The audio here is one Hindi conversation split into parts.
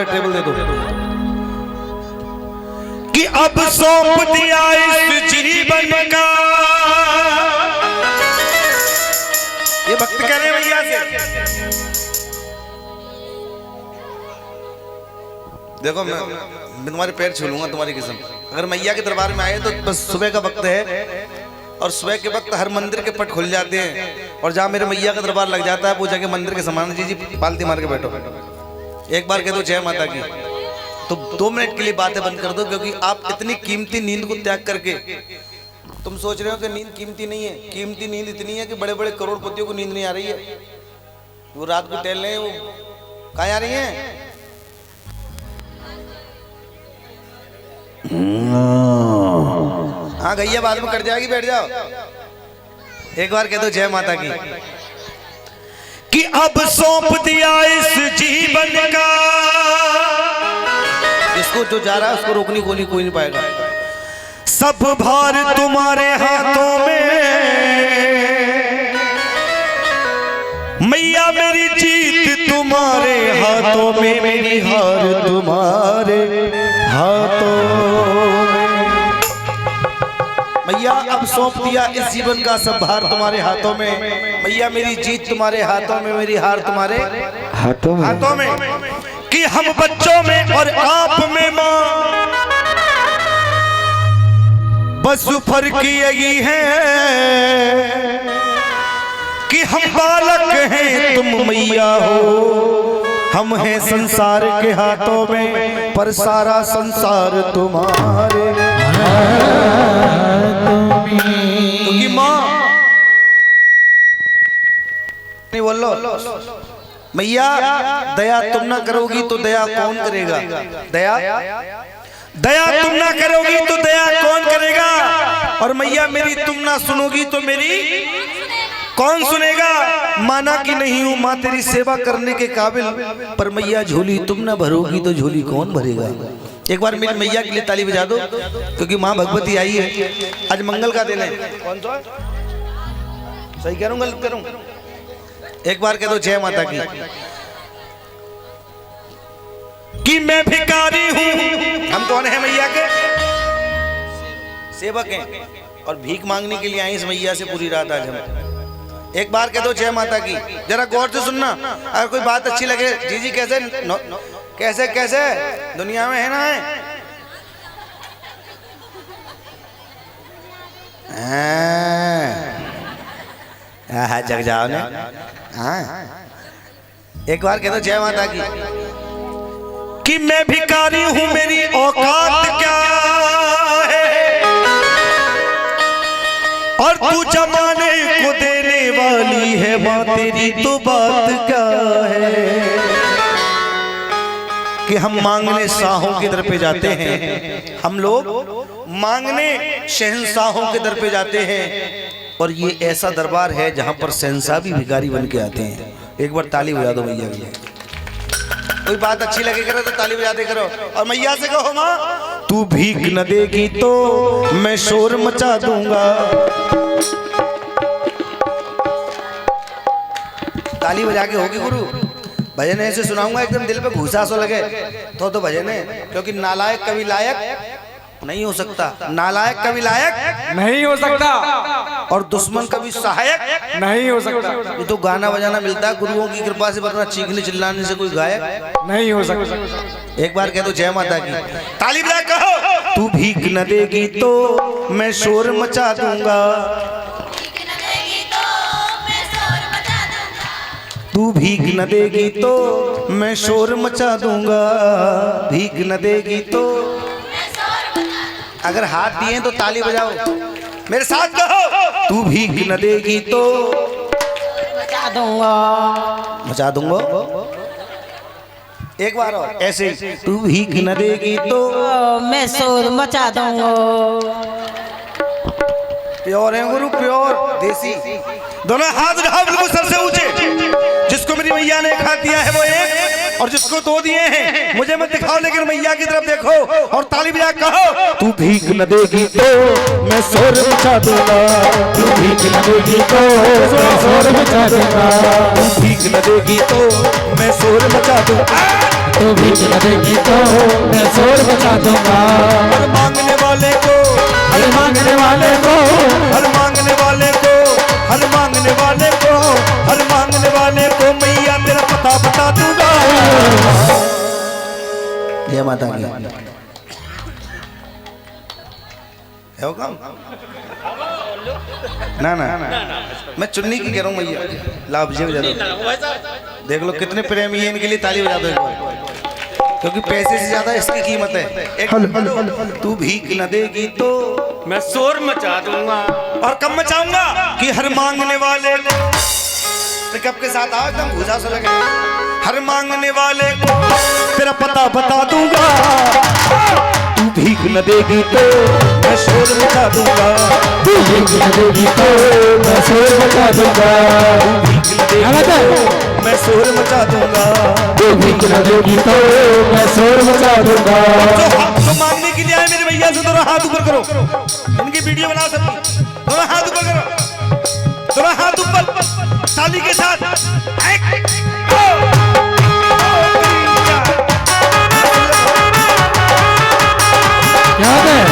टेबल दे दो कि अब सौंप दिया इस जीवन का। ये भक्त कह रहे भैया से। देखो मैं तुम्हारे पैर छू लूंगा तुम्हारी कसम। अगर मैया के दरबार में आए तो बस सुबह का वक्त है और सुबह के वक्त हर मंदिर के पट खुल जाते हैं और जहां मेरे मैया का दरबार लग जाता है पूजा के मंदिर के समान जी पालती मार के बैठो। एक बार कह दो जय माता की तो 2 मिनट के लिए बातें बंद कर दो, क्योंकि आप इतनी कीमती नींद को त्याग करके तुम सोच रहे हो कि नींद कीमती नहीं है। कीमती नींद इतनी है कि बड़े बड़े करोड़पतियों को नींद नहीं आ रही है। वो रात को टहल रहे, वो कहाँ आ रही हैं? हाँ गैया बाद में कट जाएगी, बैठ जाओ। एक बार कह दो जय माता की कि अब सौंप दिया इस जीवन का। इसको जो जा रहा है उसको रोकने को कोई नहीं पाएगा। सब भार तुम्हारे हाथों में, मैया मेरी जीत तुम्हारे हाथों में, मेरी हार तुम्हारे हाथों में। मैया अब सौंप दिया इस जीवन का सब भार तुम्हारे हाथों में। मैया मेरी जीत तुम्हारे हाथों में, मेरी हार तुम्हारे हाथों में। कि हम बच्चों में और आप में मां बस फर्क यही है कि हम बालक हैं तुम मैया हो। हम हैं संसार के हाथों में पर सारा संसार तुम्हारे क्योंकि माँ नहीं बोल लो मैया दया तुम ना करोगी तो दया कौन करेगा। दया तुम ना करोगी तो दया कौन करेगा। और मैया मेरी तुम ना सुनोगी तो मेरी कौन सुनेगा। माना कि नहीं हूँ माँ तेरी सेवा करने के काबिल, पर मैया झोली तुम ना भरोगी तो झोली कौन भरेगा। एक बार मेरी मैया के लिए ताली बजा दो, क्योंकि माँ भगवती आई है। आज मंगल का दिन है। कौन सा सही कह रहा हूँ गलत करूँ? एक बार कह दो जय माता की कि मैं भिखारी हूँ। हम कौन है मैया के सेवक हैं और भीख मांगने के लिए आए इस मैया से पूरी रात आज हम। एक बार कह दो जय माता की। जरा गौर से सुनना, अगर कोई बात अच्छी लगे जी जी कैसे कैसे कैसे दुनिया में है ना है जग जाओ ने। हाँ एक बार कह दो जय माता की कि मैं भिखारी हूँ मेरी औकात क्या है और तू जमाने को देने वाली है माँ तेरी तो बात क्या है। कि हम मांगने शाहों के दर पे जाते हैं, हम लोग मांगने शहंशाहों के दर पे जाते हैं और ये ऐसा दरबार है जहां पर शहंशाह भी भिखारी बन के आते हैं। एक बार ताली बजा दो मैया के लिए। कोई बात अच्छी लगे करो तो ताली बजाते करो और मैया से कहो माँ तू भीख न देगी तो मैं शोर मचा दूंगा। ताली बजा के होगी गुरु। भजन ऐसे सुनाऊंगा एकदम दिल पे घुसा सो लगे तो भजन है, क्योंकि नालायक कभी लायक नहीं हो सकता, नालायक कभी लायक नहीं हो सकता और दुश्मन कभी सहायक नहीं हो सकता। ये तो गाना बजाना मिलता है गुरुओं की कृपा से, वरना चीखने चिल्लाने से कोई गायक नहीं हो सकता। एक बार कह दो जय माता की। ताली बजा कहो तू भीख न देगी तो मैं शोर मचा दूंगा। तू भीख न देगी तो मैं शोर मचा दूंगा। भीख न देगी तो अगर हाथ दिए तो ताली बजाओ मेरे साथ कहो तू भीख न देगी तो मचा दूंगा। एक बार और ऐसे तू भीख न देगी तो मैं शोर मचा दूंगा। प्योर है गुरु, प्योर देसी। दोनों हाथ उठाओ बिल्कुल सर से ऊंचे। जिसको मेरी मैया हाथ दिया है वो एक, और जिसको दो दिए हैं मुझे मत दिखाओ, लेकिन मैया की तरफ देखो और ताली बजा कहो, तू भीख न देगी तो मैं शोर मचा दूंगा, तू भीख न देगी तो मैं शोर मचा दूंगा, तू भीख न देगी तो मैं शोर मचा दूंगा, तू भीख न देगी तो मैं शोर मचा दूंगा। हर मांगने वाले को, हर मांगने वाले को, हर मांगने वाले को, हर मांगने वाले को, हर मांगने वाले को मैया तेरा पता बता दूंगा। जय माता की। है वो काम? ना ना मैं चुन्नी की कह रहा हूँ मैया, लाभ जी बजा दो। देख लो कितने प्रेमी है, इनके लिए ताली बजा दो एक बार, क्योंकि पैसे से ज्यादा इसकी कीमत है। एक तू भीख न देगी तो मैं शोर मचा दूंगा। और कब मचाऊंगा कि हर मांगने वाले को, तो कब के साथ आओ एकदम भूजा सा लगे, हर मांगने वाले को तेरा पता बता दूंगा, तू भीख न देगी तो मैं शोर मचा दूंगा, तू भीख न देगी तो मैं शोर मचा दूंगा, भीख न देगी तो मैं शोर मचा दूंगा, तू भीख न देगी तो मैं शोर मचा दूंगा। जो मांगने के लिए आए मेरे भैया से दोनों हाथ ऊपर करो, इनकी वीडियो बनाओ सबकी, दोनों हाथ ऊपर करो, दोनों हाथ ऊपर ताली के साथ। याद है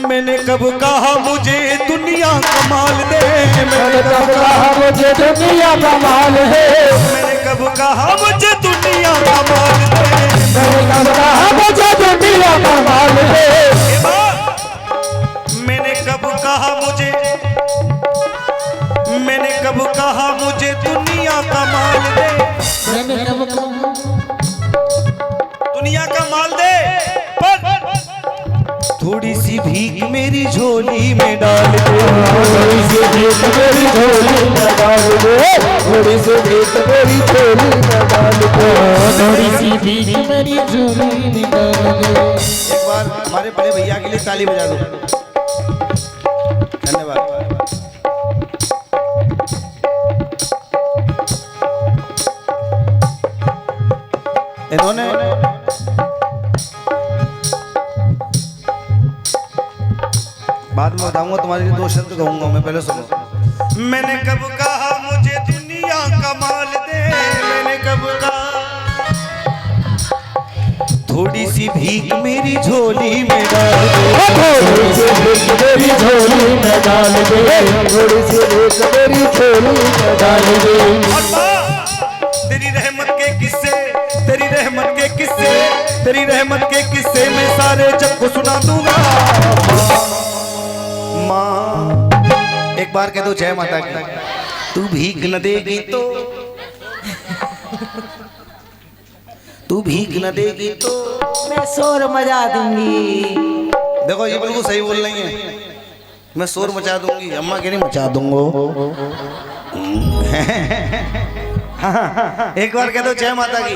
मैंने कब कहा मुझे दुनिया कमाल दे, मैंने कब कहा मुझे दुनिया कमाल है, मैंने कब कहा मुझे दुनिया कमाल दे, मैंने कब कहा मुझे दुनिया कमाल है, मैंने कब कहा मुझे, मैंने कब कहा मुझे दुनिया कमाल दे, मैंने कब दुनिया का माल दे, पर थोड़ी सी भीख मेरी झोली में डाल दे, थोड़ी सी भीख मेरी झोली में डाल दे, थोड़ी सी भीख मेरी झोली में डाल दे, थोड़ी सी भीख मेरी झोली में डाल दे। एक बार हमारे बड़े भैया के लिए ताली बजा दो। धन्यवाद। इन्होंने बाद में बताऊंगा, तुम्हारे लिए दो शब्द कहूंगा मैं, पहले सुनो। मैंने कब कहा मुझे दुनिया का माल दे, मैंने कब कहा थोड़ी सी भीख मेरी झोली में डाल दे, थोड़ी सी भीख मेरी झोली में डाल दे, थोड़ी सी भीख मेरी झोली में डाल दे। और माँ, तेरी रहमत के किस्से, तेरी रहमत के किस्से, तेरी रहमत के किस्से मैं सारे जग को सुना दूंगा। माँ एक बार कह दो जय माता की। तू भीख न देगी तो, तू भीख न देगी तो मैं शोर मचा दूंगी। देखो ये बिल्कुल सही बोल रही है, मैं शोर मचा दूंगी, अम्मा कह रही मचा दूंगा। एक बार कह दो जय माता की।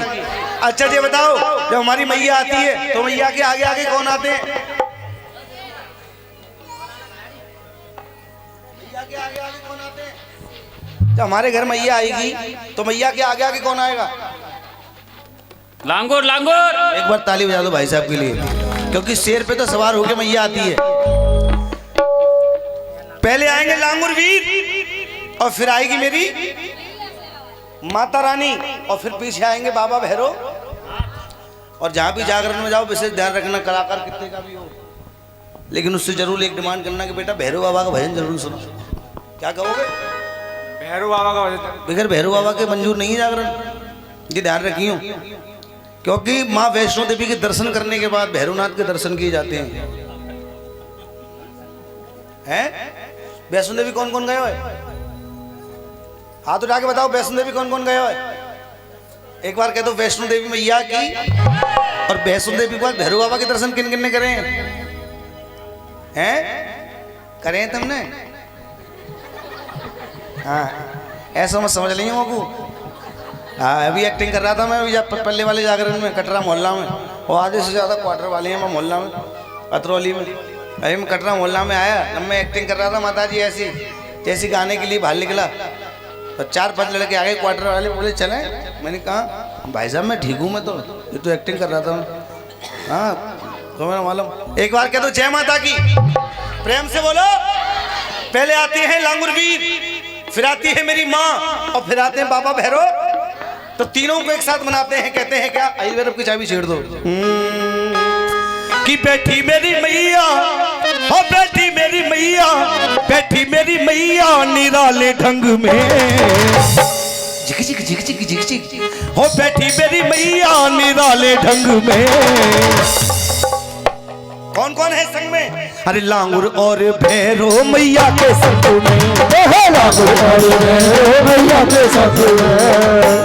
अच्छा जी बताओ, जब हमारी मैया आती है तो मैया के आगे आगे कौन आते हैं? मैया के आगे आगे कौन आते हैं? जब हमारे घर मैया आएगी तो मैया के आगे आगे कौन आएगा? लांगोर लांगोर। एक बार ताली बजा दो भाई साहब के लिए, क्योंकि शेर पे तो सवार होके मैया आती है। पहले आएंगे लांगुर वीर, और फिर आएगी मेरी माता रानी, और फिर पीछे आएंगे बाबा भैरव। और जहां भी जागरण में जाओ विशेष ध्यान रखना, कलाकार कितने का भी हो, लेकिन उससे जरूर एक डिमांड करना कि बेटा भैरव बाबा का भजन जरूर सुनो। क्या कहोगे? भैरव बाबा का भजन बगैर भैरव बाबा के मंजूर नहीं है जागरण, ये ध्यान रखियो। क्योंकि माँ वैष्णो देवी के दर्शन करने के बाद भैरवनाथ के दर्शन किए जाते हैं। वैष्णो देवी कौन कौन गए हो? हाथ उठा के बताओ, वैष्णो देवी कौन कौन गए हो? एक बार कह दो वैष्णो देवी मैया की। और वैष्णो देवी के बाद भैरव बाबा के दर्शन किन किन ने करे हैं? करे हैं तुमने? हाँ, ऐसा मत समझ लीजिए बाबू। हाँ, अभी एक्टिंग कर रहा था मैं पल्ले वाले जागरण में, कटरा मोहल्ला में। और आधे से ज़्यादा क्वार्टर वाले हैं मैं मोहल्ला में, अतरौली में। अभी मैं कटरा मोहल्ला में आया, जब मैं एक्टिंग कर रहा था माता जी ऐसी जैसी गाने के लिए बाहर निकला, तो 4-5 लड़के आ गए क्वार्टर वाले, बोले चले। मैंने कहा भाई साहब मैं ठीक हूँ, मैं तो ये तो एक्टिंग कर रहा था। हाँ तो मैंने मालूम। एक बार कह दो जय माता की, प्रेम से बोलो। पहले आते हैं लांगुर वीर, फिर आती है मेरी माँ, और फिर आते हैं बाबा भैरव। तो तीनों को एक साथ मनाते हैं, कहते हैं क्या? आई भैरव की चाबी छेड़ दो। कि बैठी मेरी मैया, हो बैठी मेरी मैया, बैठी मेरी मैया निराले ढंग में। झिक झिक झिक झिक झिक झिक, हो बैठी मेरी मैया निराले ढंग में। कौन कौन है संग में? अरे लांगुर और भैरव मैया के संग में। लांगुर और भैरव मैया के संग में,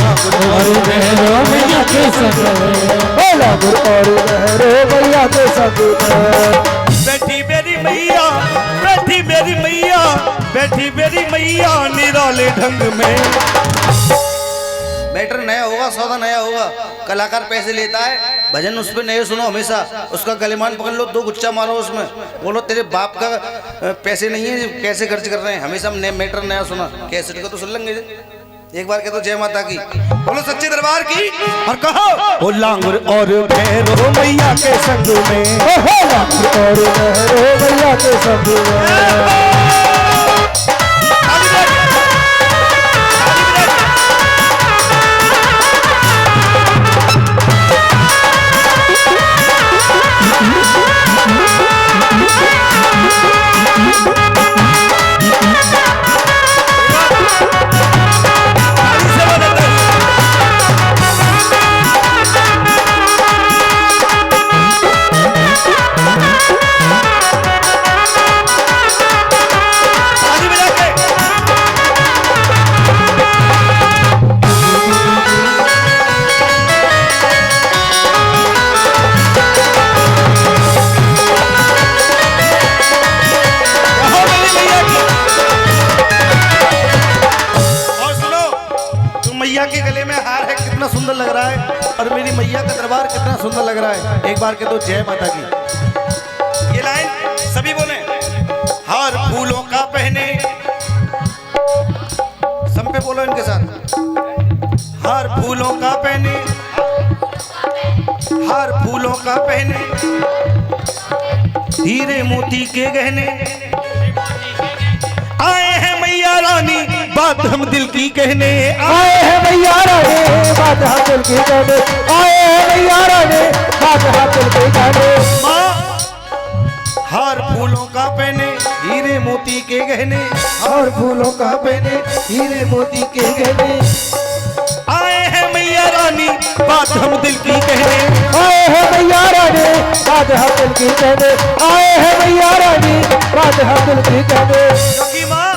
लांगुर और भैरव मैया के संग में, लांगुर और भैरव मैया के संग में। बैठी मेरी मैया, बैठी मेरी मैया, बैठी मेरी मैया निराले ढंग में। मैटर नया होगा, सौदा नया होगा। कलाकार पैसे लेता है, भजन उस पर नए सुनो हमेशा। उसका गलेमान पकड़ लो, 2 गुच्छा मारो उसमें, बोलो तेरे बाप का पैसे नहीं है, कैसे खर्च कर रहे हैं। हमेशा हमने मैटर नया सुना, कैसेट को तो सुन लेंगे। एक बार कह दो जय माता की, बोलो सच्चे दरबार की, और कहो ओ लांगुर और भैरव मैया के संग में। लांगुर और भैरव मैया के संग में। सुंदर लग रहा है, और मेरी मैया का दरबार कितना सुंदर लग रहा है। एक बार कह दो जय माता की। ये लाइन सभी बोले। हार फूलों का पहने, सब पे बोलो इनके साथ। हार फूलों का पहने, हार फूलों का पहने, हीरे मोती के गहने, आए हैं मैया रानी बात हम दिल की कहने। आए हैं मैया रानी बात हम दिल की कहने, आए हैं मैया रानी बात हम दिल की कहने। माँ हार फूलों का पहने, हीरे मोती के गहने, हार फूलों का पहने, हीरे मोती के गहने, आए हैं मैया रानी बात हम दिल की कहने। आए हैं मैया रानी बात हम दिल की कहने, आए हैं मैया रानी बात हम दिल की कहने। क्योंकि माँ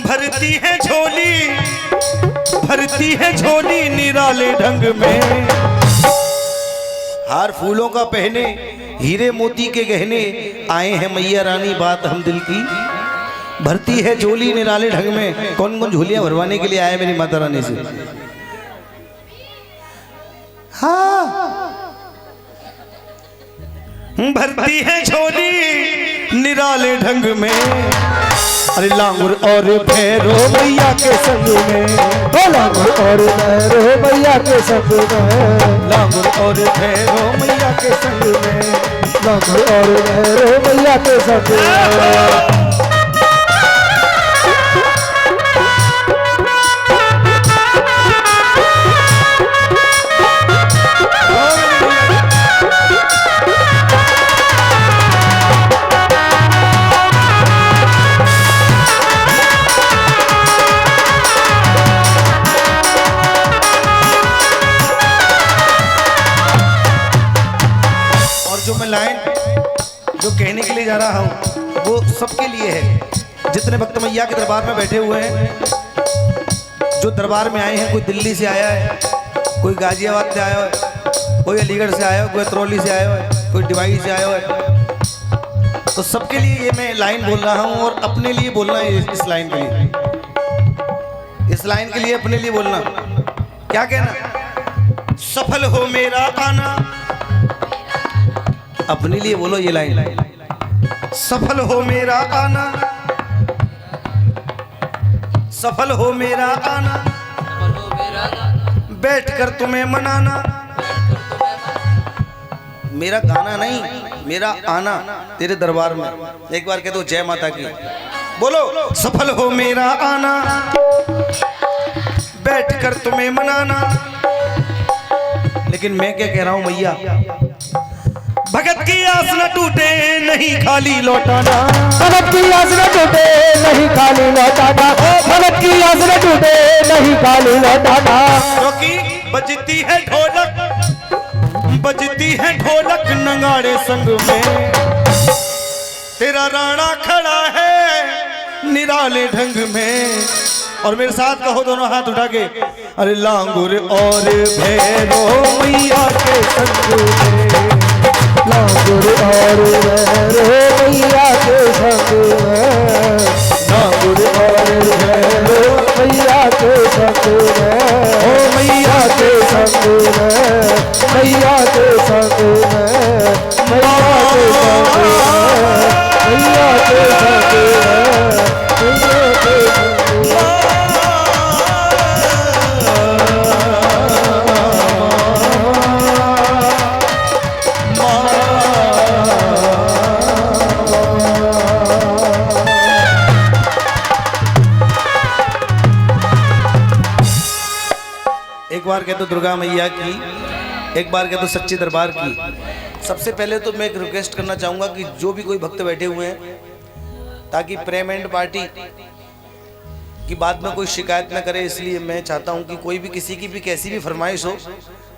भरती है झोली, भरती है झोली निराले ढंग में। हार फूलों का पहने, हीरे मोती के गहने, आए हैं मैया रानी बात हम दिल की, भरती है झोली निराले ढंग में। कौन कौन झोलियां भरवाने के लिए आए मेरी माता रानी से? हाँ भरती है झोली निराले ढंग में। अरे लांगुर और भैरव मैया के संग में, लांगुर और भैरव मैया के संग में, लांगुर और भैरव मैया के संग में, लांगुर और भैरव मैया के संग में। जो मैं लाइन जो कहने के लिए जा रहा हूँ वो सबके लिए है, जितने भक्त मैया के दरबार में बैठे हुए हैं, जो दरबार में आए हैं। कोई दिल्ली से आया है, कोई गाजियाबाद से आया हो, कोई अलीगढ़ से आया हो, कोई अतरौली से आया हो, कोई डिवाई से आया हो। तो सबके लिए ये मैं लाइन बोल रहा हूँ और अपने लिए बोलना है इस लाइन के लिए, इस लाइन के लिए अपने लिए बोलना। क्या कहना? सफल हो मेरा आना, अपने लिए बोलो ये लाइन। सफल हो मेरा आना, सफल हो मेरा आना, बैठकर तुम्हें मनाना। मेरा गाना नहीं, मेरा आना तेरे दरबार में। एक बार कह दो जय माता की, बोलो। सफल हो मेरा आना, बैठकर तुम्हें मनाना। लेकिन मैं क्या कह रहा हूं मैया, भगत की आस न टूटे नहीं खाली लौटाना, भगत की आस न टूटे नहीं खाली लौटाना, भगत की आस न टूटे नहीं खाली लौटाना। क्योंकि बजती है ढोलक, बजती है ढोलक नगाड़े संग में, तेरा राणा खड़ा है निराले ढंग में। और मेरे साथ कहो दोनों हाथ उठा के, अरे लांगुर और भैरो मैया के संग में, लांगुर और भैरो मैया के संग में, लांगुर और भैरो मैया के संग में, ओ मैया के संग में, मैया के संग में, मैया के संग में, मैया के संग में, मैया के संग में। एक बार कह दो दुर्गा मैया की, एक बार कह दो सच्चे दरबार की। सबसे पहले तो मैं एक रिक्वेस्ट करना चाहूंगा कि जो भी कोई भक्त बैठे हुए हैं, ताकि प्रेम एंड पार्टी की बात में कोई शिकायत ना करे, इसलिए मैं चाहता हूं कि कोई भी किसी की भी कैसी भी फरमाइश हो,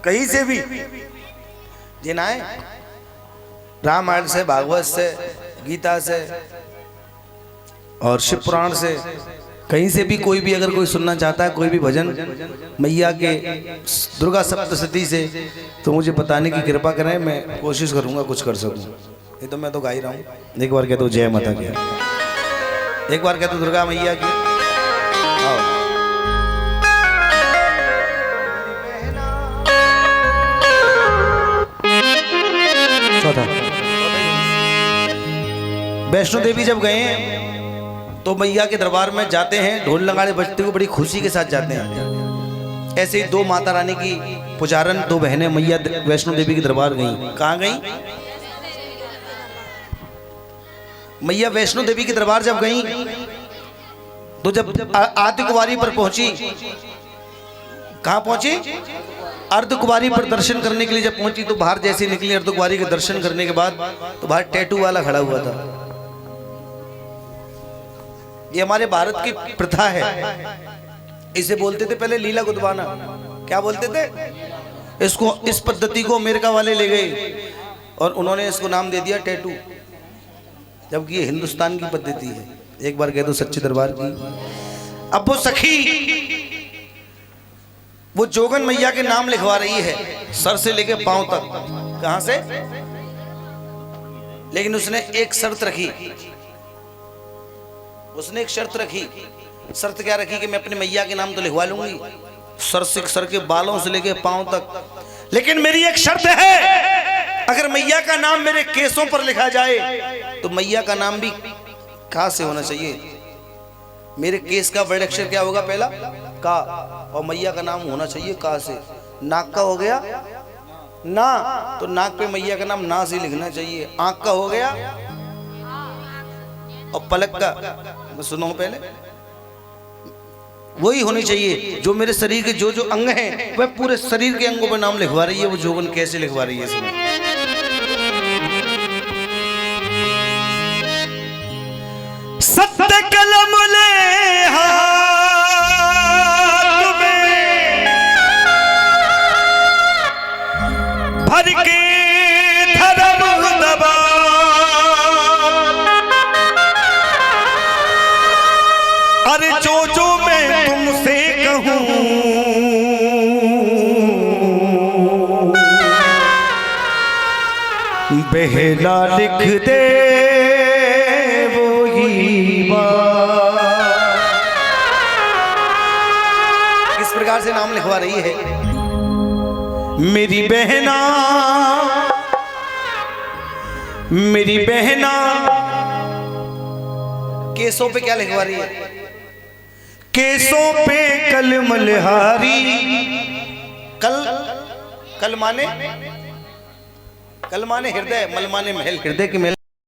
कहीं से भी जिनाए, रामायण से, भागवत से, गीता से और शिव पुराण से, कहीं से भी कोई भी अगर कोई सुनना चाहता है कोई भी भजन मैया के दुर्गा सप्तशती से, तो मुझे बताने की कृपा करें, मैं कोशिश करूंगा कुछ कर सकूं। ये तो मैं तो गा ही रहा हूं। एक बार कह दो जय माता की, एक बार कह दो दुर्गा मैया की। आओ। वैष्णो देवी जब गए तो मैया के दरबार में जाते हैं, ढोल नगाड़े बजते हुए बड़ी खुशी के साथ जाते हैं। ऐसे ही दो माता रानी की पुजारन, दो बहनें मैया वैष्णो देवी के दरबार गई। कहाँ गई? मैया वैष्णो देवी के दरबार जब गई तो जब आद्य कुंवारी पर पहुंची, कहाँ पहुंची? अर्ध कुंवारी पर दर्शन करने के लिए जब पहुंची तो बाहर जैसे निकली अर्ध कुंवारी के दर्शन करने के बाद, तो बाहर टैटू वाला खड़ा हुआ था। ये हमारे भारत की प्रथा है, इसे बोलते थे पहले लीला गुदवाना। क्या बोलते थे इसको? इस पद्धति को अमेरिका वाले ले गए और उन्होंने इसको नाम दे दिया टैटू, जबकि ये हिंदुस्तान की पद्धति है। एक बार कह दो सच्चे दरबार की। अब वो सखी वो जोगन मैया के नाम लिखवा रही है, सर से लेके पांव तक। कहां से? लेकिन उसने एक शर्त रखी, उसने एक शर्त रखी। शर्त क्या रखी? कि मैं अपने मैया के नाम तो लिखवा लूंगी, सर के बालों से लेके पांव तक, लेकिन मेरी एक शर्त है, अगर मैया का नाम मेरे केसों पर लिखा जाए तो मैया का नाम भी का से होना चाहिए। मेरे केस का वर्ड अक्षर क्या होगा? पहला का, और मैया का नाम होना चाहिए का से। नाक का हो गया ना, तो नाक पे मैया का नाम ना से लिखना चाहिए। आंख का हो गया, और पलक का सुनो पहले, वही होनी चाहिए। जो मेरे शरीर के जो जो अंग हैं वह पूरे शरीर के अंगों पर नाम लिखवा रही है। वो जोगन कैसे लिखवा रही है इसमें? सत्य कलम ले हाथ में भर के धर्म दबा, अरे जो मैं तुमसे कहूं बेहला लिख दे वो ही बात। इस प्रकार से नाम लिखवा रही है मेरी बहना, मेरी बहना। केसों पे क्या लिखवा रही है? केसों पे कल मल्हारी। कल, कल माने हृदय, मल माने महल, हृदय के महल।